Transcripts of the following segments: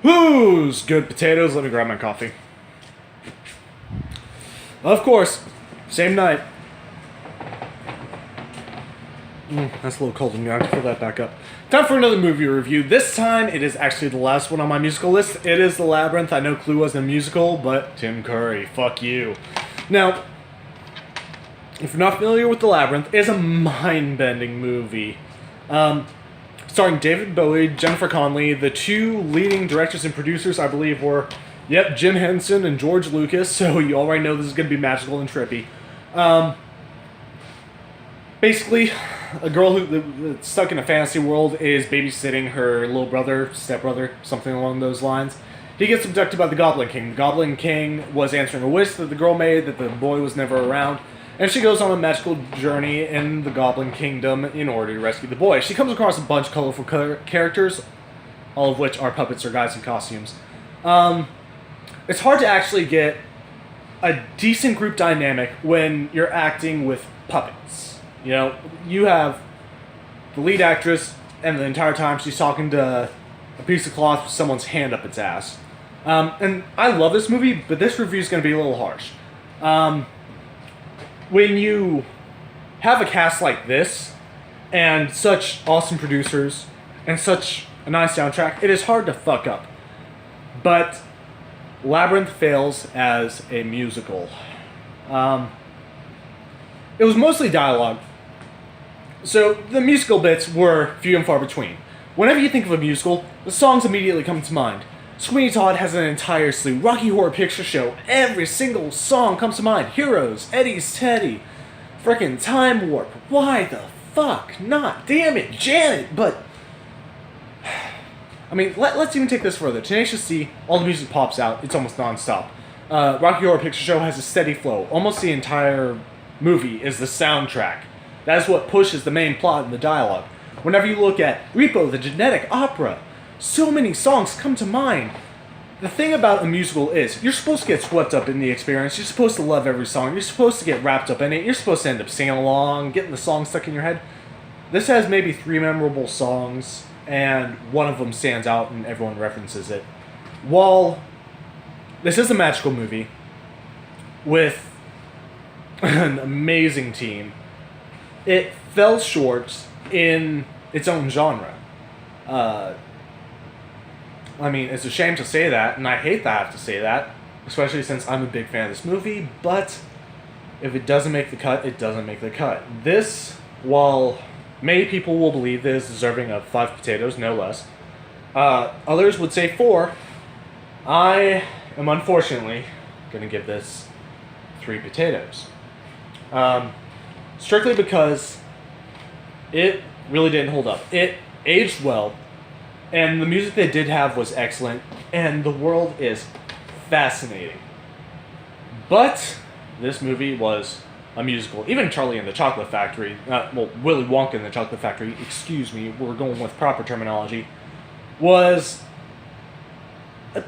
Who's good potatoes? Let me grab my coffee. Of course, same night. That's a little cold in here. I have to fill that back up. Time for another movie review. This time, it is actually the last one on my musical list. It is The Labyrinth. I know Clue wasn't a musical, but Tim Curry, fuck you. Now, if you're not familiar with The Labyrinth, it's a mind-bending movie. Starring David Bowie, Jennifer Connelly. The two leading directors and producers, I believe, were, Jim Henson and George Lucas, so you already know this is going to be magical and trippy. Basically, a girl who's stuck in a fantasy world is babysitting her little brother, stepbrother, something along those lines. He gets abducted by the Goblin King. The Goblin King was answering a wish that the girl made that the boy was never around, and she goes on a magical journey in the Goblin Kingdom in order to rescue the boy. She comes across a bunch of colorful characters, all of which are puppets or guys in costumes. It's hard to actually get a decent group dynamic when you're acting with puppets. You know, you have the lead actress, and the entire time she's talking to a piece of cloth with someone's hand up its ass. And I love this movie, but this review is going to be a little harsh. When you have a cast like this, and such awesome producers, and such a nice soundtrack, it is hard to fuck up. But Labyrinth fails as a musical. It was mostly dialogue, so the musical bits were few and far between. Whenever you think of a musical, the songs immediately come to mind. Sweeney Todd has an entire slew. Rocky Horror Picture Show, every single song comes to mind. Heroes, Eddie's Teddy, frickin' Time Warp. Why the fuck not? Damn it, Janet! But, I mean, let's even take this further. Tenacious D, all the music pops out. It's almost non-stop. Rocky Horror Picture Show has a steady flow. Almost the entire movie is the soundtrack. That is what pushes the main plot and the dialogue. Whenever you look at Repo, the genetic opera, so many songs come to mind. The thing about a musical is, you're supposed to get swept up in the experience, you're supposed to love every song, you're supposed to get wrapped up in it, you're supposed to end up singing along, getting the song stuck in your head. This has maybe 3 memorable songs, and one of them stands out and everyone references it. While this is a magical movie, with an amazing team, it fell short in its own genre. I mean, it's a shame to say that, and I hate that I have to say that, especially since I'm a big fan of this movie, but if it doesn't make the cut, it doesn't make the cut. This, while many people will believe this is deserving of 5 potatoes, no less, others would say 4, I am unfortunately going to give this 3 potatoes. Strictly because it really didn't hold up. It aged well, and the music they did have was excellent, and the world is fascinating. But this movie was a musical. Even Charlie and the Chocolate Factory, Willy Wonka and the Chocolate Factory, excuse me, we're going with proper terminology, was a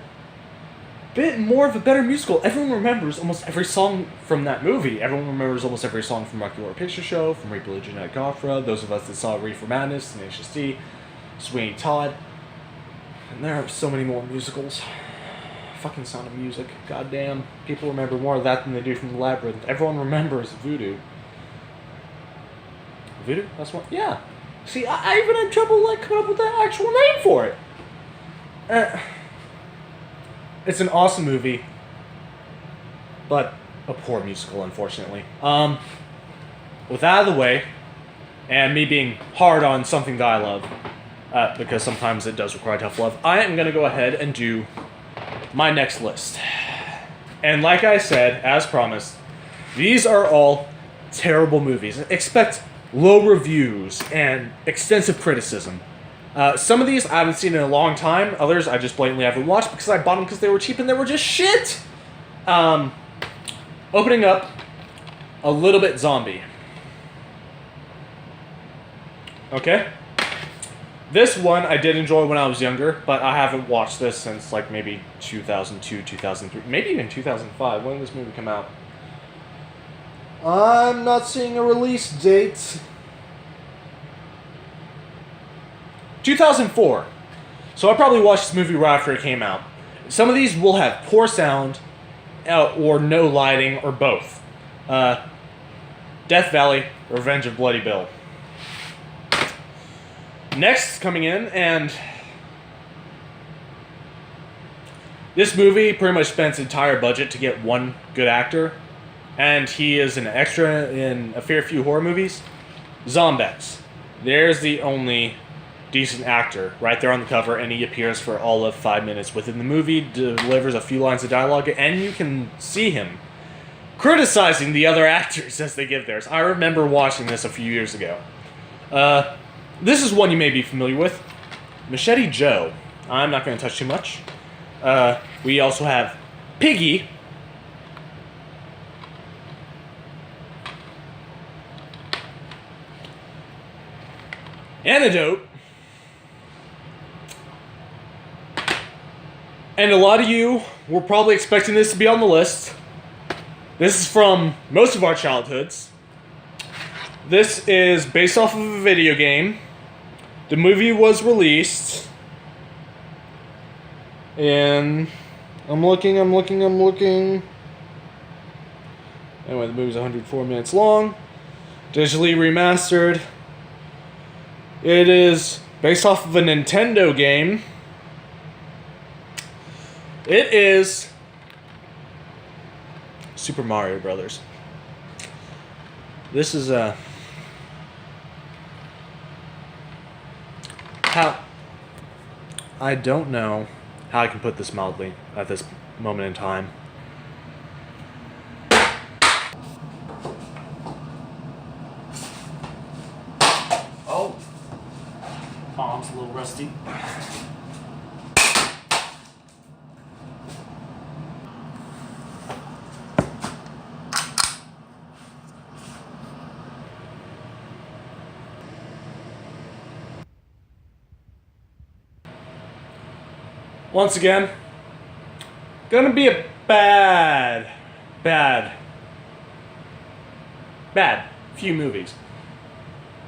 bit more of a better musical. Everyone remembers almost every song from that movie. Everyone remembers almost every song from Rocky Horror Picture Show, from Repo the Genetic Opera, those of us that saw Reefer Madness, Tenacious D, Sweeney Todd. And there are so many more musicals. Fucking Sound of Music. Goddamn. People remember more of that than they do from The Labyrinth. Everyone remembers Voodoo. Voodoo? That's what? Yeah. See, I even had trouble, coming up with the actual name for it. It's an awesome movie, but a poor musical, unfortunately. With that out of the way, and me being hard on something that I love, because sometimes it does require tough love, I am going to go ahead and do my next list. And like I said, as promised, these are all terrible movies. Expect low reviews and extensive criticism. Some of these I haven't seen in a long time. Others I just blatantly haven't watched because I bought them because they were cheap and they were just shit. Opening up, A Little Bit Zombie. Okay? This one I did enjoy when I was younger, but I haven't watched this since maybe 2002, 2003, maybe even 2005. When did this movie come out? I'm not seeing a release date. 2004. So I probably watched this movie right after it came out. Some of these will have poor sound, or no lighting, or both. Death Valley, Revenge of Bloody Bill. Next coming in, and this movie pretty much spent its entire budget to get one good actor, and he is an extra in a fair few horror movies. Zombex. There's the only decent actor right there on the cover, and he appears for all of 5 minutes within the movie, delivers a few lines of dialogue, and you can see him criticizing the other actors as they give theirs. I remember watching this a few years ago. This is one you may be familiar with. Machete Joe. I'm not going to touch too much. We also have Piggy. Antidote. And a lot of you were probably expecting this to be on the list. This is from most of our childhoods. This is based off of a video game. The movie was released in... I'm looking. Anyway, the movie's 104 minutes long. Digitally remastered. It is based off of a Nintendo game. It is Super Mario Brothers. This is how I don't know how I can put this mildly at this moment in time. Oh, bomb's a little rusty. Once again, gonna be a bad few movies.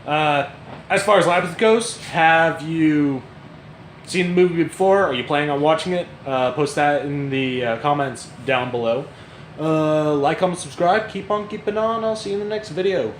As far as Labyrinth goes, have you seen the movie before? Are you planning on watching it? Post that in the comments down below. Like, comment, subscribe. Keep on keeping on. I'll see you in the next video.